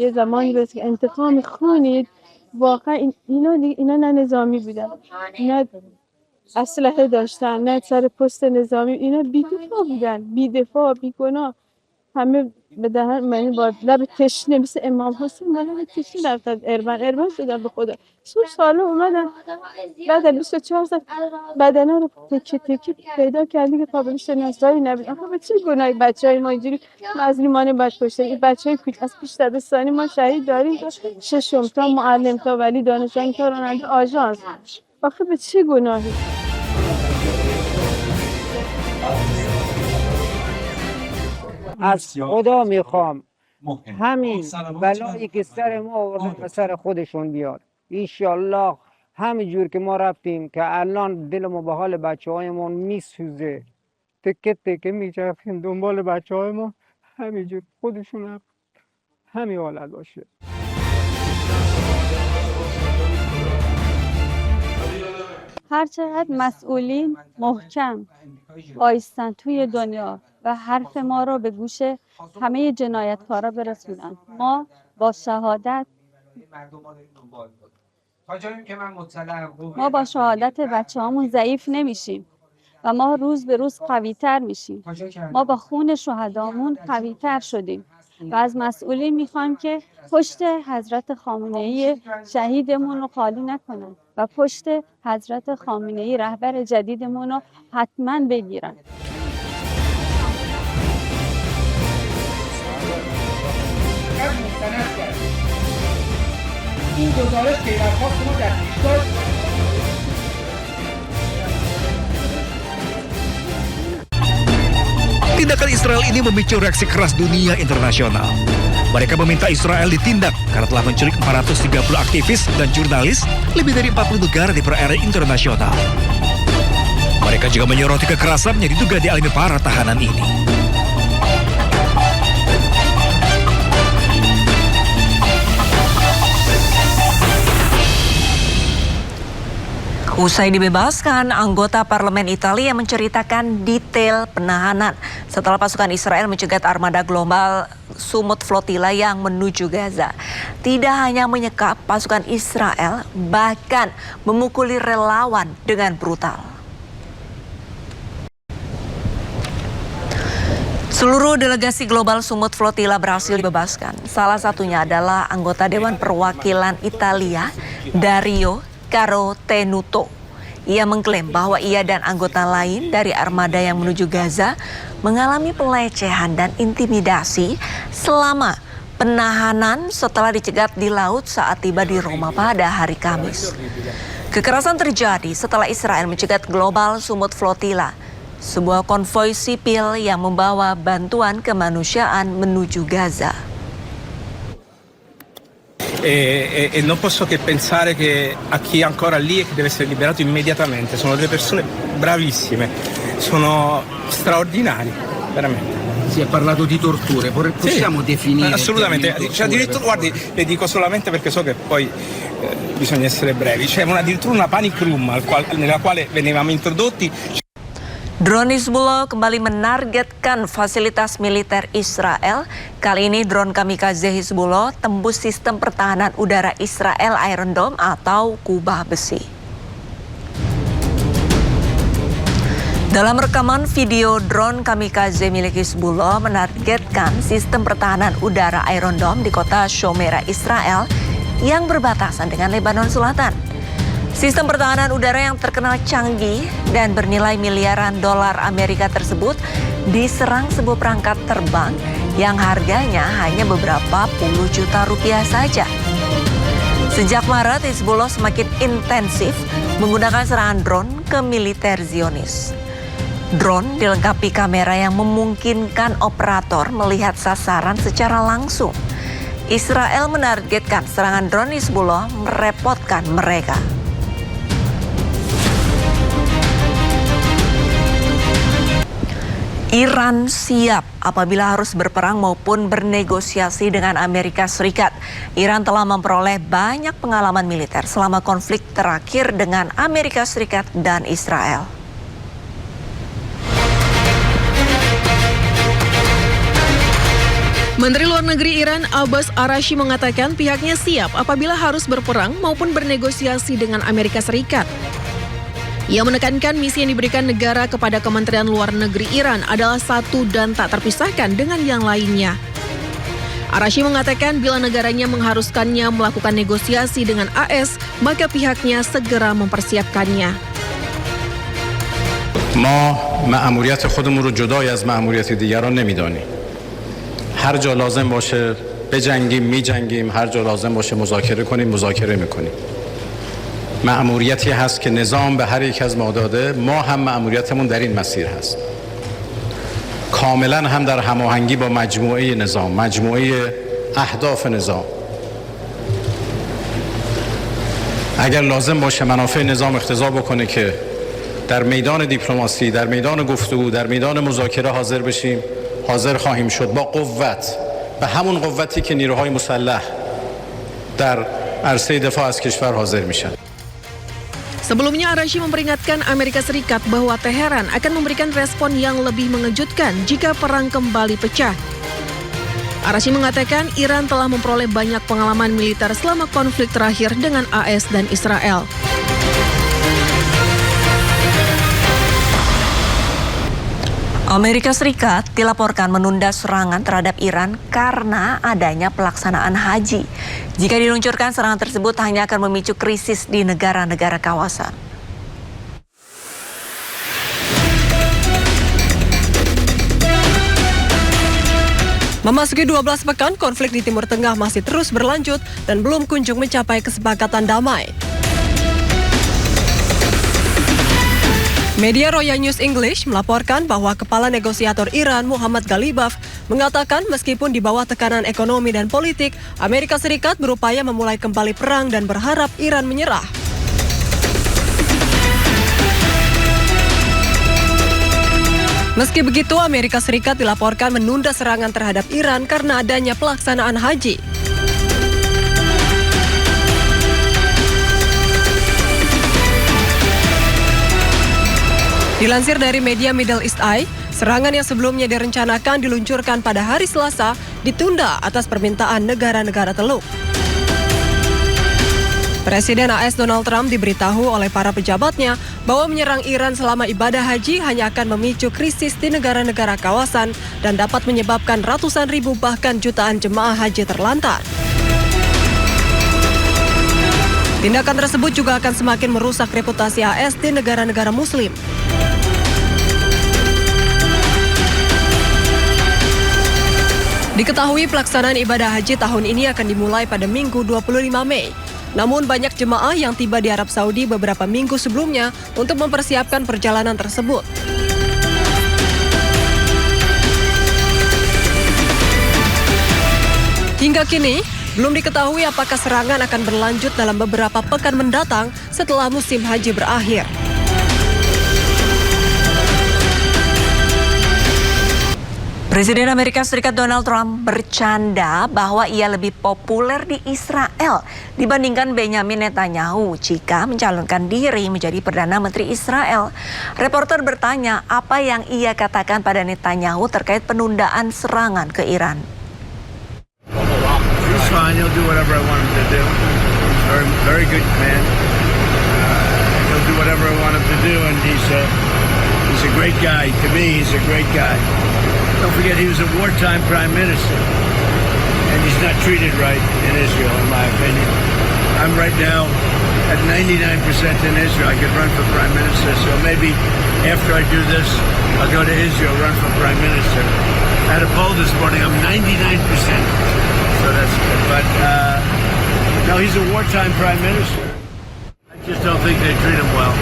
یه زمانی بود که انتقام خونید واقعا اینا نه نظامی بودن، نه اسلحه داشتن، نه سر پست نظامی، اینا بی‌دفاع بودن، بی‌دفاع بی‌گناه. همه به دهن من با لب تشنه مثل امام حسین با لب تشنه رفتن اربن شدن به خدا. ساله اومدن بعد 24 ساعت بدنا رو تکه تکه پیدا کردی که قابل شناسایی نبود. آخه به چه گناهی بچهای ما اینجوری مظلومانه کشته؟ این بچهای کوچ از پیش دبستانی ما شهید داریم تا ششم تا معلم تا ولی دانشجو تا راننده آژانس. آخه به چه گناهی؟ از خدا میخوام همین بلایی که سر ما آوردن به سر خودشون بیاد. انشالله همینجور که ما رفتیم که الان دل ما به حال بچه هایمون میسوزه، تکه تکه میچرخیم دنبال بچه های ما، همینجور خودشون هم همین حالت باشه. هرچقدر مسئولین محکم وایستن توی دنیا و حرف ما رو به گوش همه جنایتکارا برسونن، ما با شهادت بچه هامون ضعیف نمیشیم و ما روز به روز قوی تر میشیم. ما با خون شهدامون قوی تر شدیم و از مسئولین میخوایم که پشت حضرت خامنه‌ای شهیدمون رو خالی نکنن و پشت حضرت خامنه‌ای رهبر جدیدمون رو حتما بگیرن. این گزارش پیوندخواست ما در پیشگاه Tindakan Israel ini memicu reaksi keras dunia internasional. Mereka meminta Israel ditindak karena telah menculik 430 aktivis dan jurnalis lebih dari 40 negara di perairan internasional. Mereka juga menyoroti kekerasan yang diduga dialami para tahanan ini. Usai dibebaskan, anggota parlemen Italia menceritakan detail penahanan setelah pasukan Israel mencegat armada global Sumut Flotilla yang menuju Gaza. Tidak hanya menyekap pasukan Israel, bahkan memukuli relawan dengan brutal. Seluruh delegasi global Sumut Flotilla berhasil dibebaskan. Salah satunya adalah anggota Dewan Perwakilan Italia, Dario Caro Tenuto. Ia mengklaim bahwa ia dan anggota lain dari armada yang menuju Gaza mengalami pelecehan dan intimidasi selama penahanan setelah dicegat di laut saat tiba di Roma pada hari Kamis. Kekerasan terjadi setelah Israel mencegat global Sumut Flotilla, sebuah konvoi sipil yang membawa bantuan kemanusiaan menuju Gaza. E non posso che pensare che a chi è ancora lì e che deve essere liberato immediatamente. Sono delle persone bravissime, sono straordinari, veramente. Si è parlato di torture, possiamo definire? Assolutamente, cioè, addirittura, guardi, le dico solamente perché so che poi bisogna essere brevi. C'è addirittura una panic room nella quale venivamo introdotti. Drone Hizbullah kembali menargetkan fasilitas militer Israel. Kali ini drone kamikaze Hizbullah tembus sistem pertahanan udara Israel Iron Dome atau kubah besi. Dalam rekaman video drone kamikaze milik Hizbullah menargetkan sistem pertahanan udara Iron Dome di kota Shomera, Israel yang berbatasan dengan Lebanon Selatan. Sistem pertahanan udara yang terkenal canggih dan bernilai miliaran dolar Amerika tersebut diserang sebuah perangkat terbang yang harganya hanya beberapa puluh juta rupiah saja. Sejak Maret, Hizbullah semakin intensif menggunakan serangan drone ke militer Zionis. Drone dilengkapi kamera yang memungkinkan operator melihat sasaran secara langsung. Israel menargetkan serangan drone Hizbullah merepotkan mereka. Iran siap apabila harus berperang maupun bernegosiasi dengan Amerika Serikat. Iran telah memperoleh banyak pengalaman militer selama konflik terakhir dengan Amerika Serikat dan Israel. Menteri Luar Negeri Iran Abbas Araghchi mengatakan pihaknya siap apabila harus berperang maupun bernegosiasi dengan Amerika Serikat. Ia menekankan misi yang diberikan negara kepada Kementerian Luar Negeri Iran adalah satu dan tak terpisahkan dengan yang lainnya. Araghchi mengatakan bila negaranya mengharuskannya melakukan negosiasi dengan AS, maka pihaknya segera mempersiapkannya. ما مأموریت خودمون رو جدای از مأموریت دیگران نمیدانیم. هر جا لازم باشه بجنگیم میجنگیم، هر جا لازم باشه مذاکره کنیم مذاکره میکنیم. مأموریتی هست که نظام به هر یک از ما داده، ما هم مأموریتمون در این مسیر هست. کاملا هم در هماهنگی با مجموعه نظام، مجموعه اهداف نظام. اگر لازم باشه منافع نظام اقتضا بکنه که در میدان دیپلماسی، در میدان گفتگو، در میدان مذاکره حاضر بشیم، حاضر خواهیم شد با قوت، به همون قوتی که نیروهای مسلح در عرصه دفاع از کشور حاضر میشن. Sebelumnya, Araghchi memperingatkan Amerika Serikat bahwa Teheran akan memberikan respon yang lebih mengejutkan jika perang kembali pecah. Araghchi mengatakan Iran telah memperoleh banyak pengalaman militer selama konflik terakhir dengan AS dan Israel. Amerika Serikat dilaporkan menunda serangan terhadap Iran karena adanya pelaksanaan haji. Jika diluncurkan, serangan tersebut hanya akan memicu krisis di negara-negara kawasan. Memasuki 12 pekan, konflik di Timur Tengah masih terus berlanjut dan belum kunjung mencapai kesepakatan damai. Media Royal News English melaporkan bahwa Kepala Negosiator Iran Muhammad Ghalibaf mengatakan meskipun di bawah tekanan ekonomi dan politik, Amerika Serikat berupaya memulai kembali perang dan berharap Iran menyerah. Meski begitu, Amerika Serikat dilaporkan menunda serangan terhadap Iran karena adanya pelaksanaan haji. Dilansir dari media Middle East Eye, serangan yang sebelumnya direncanakan diluncurkan pada hari Selasa ditunda atas permintaan negara-negara Teluk. Presiden AS Donald Trump diberitahu oleh para pejabatnya bahwa menyerang Iran selama ibadah haji hanya akan memicu krisis di negara-negara kawasan dan dapat menyebabkan ratusan ribu bahkan jutaan jemaah haji terlantar. Tindakan tersebut juga akan semakin merusak reputasi AS di negara-negara Muslim. Diketahui pelaksanaan ibadah haji tahun ini akan dimulai pada Minggu 25 Mei. Namun banyak jemaah yang tiba di Arab Saudi beberapa minggu sebelumnya untuk mempersiapkan perjalanan tersebut. Hingga kini, belum diketahui apakah serangan akan berlanjut dalam beberapa pekan mendatang setelah musim haji berakhir. Presiden Amerika Serikat Donald Trump bercanda bahwa ia lebih populer di Israel dibandingkan Benjamin Netanyahu jika mencalonkan diri menjadi Perdana Menteri Israel. Reporter bertanya apa yang ia katakan pada Netanyahu terkait penundaan serangan ke Iran. He's fine. He'll do whatever I want him to do. He's very good man. He'll do whatever I want him to do, and he's a great guy. To me, he's a great guy. Don't forget, he was a wartime prime minister, and he's not treated right in Israel, in my opinion. I'm right now at 99% in Israel. I could run for prime minister, so maybe after I do this, I'll go to Israel, run for prime minister. I had a poll this morning. I'm 99%, so that's good. But No, he's a wartime prime minister. I just don't think they treat him well.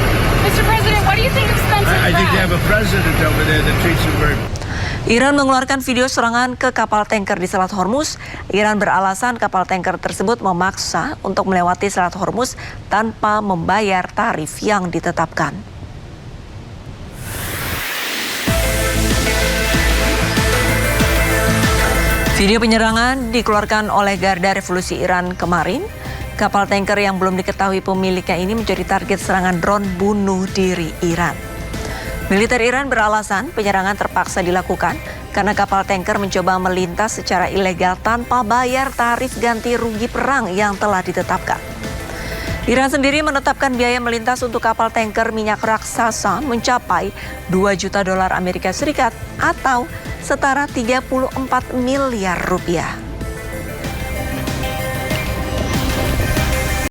Mr. President, what do you think of Spencer I think they have a president over there that treats him very well. Iran mengeluarkan video serangan ke kapal tanker di Selat Hormuz. Iran beralasan kapal tanker tersebut memaksa untuk melewati Selat Hormuz tanpa membayar tarif yang ditetapkan. Video penyerangan dikeluarkan oleh Garda Revolusi Iran kemarin. Kapal tanker yang belum diketahui pemiliknya ini menjadi target serangan drone bunuh diri Iran. Militer Iran beralasan penyerangan terpaksa dilakukan karena kapal tanker mencoba melintas secara ilegal tanpa bayar tarif ganti rugi perang yang telah ditetapkan. Iran sendiri menetapkan biaya melintas untuk kapal tanker minyak raksasa mencapai 2 juta dolar Amerika Serikat atau setara 34 miliar rupiah.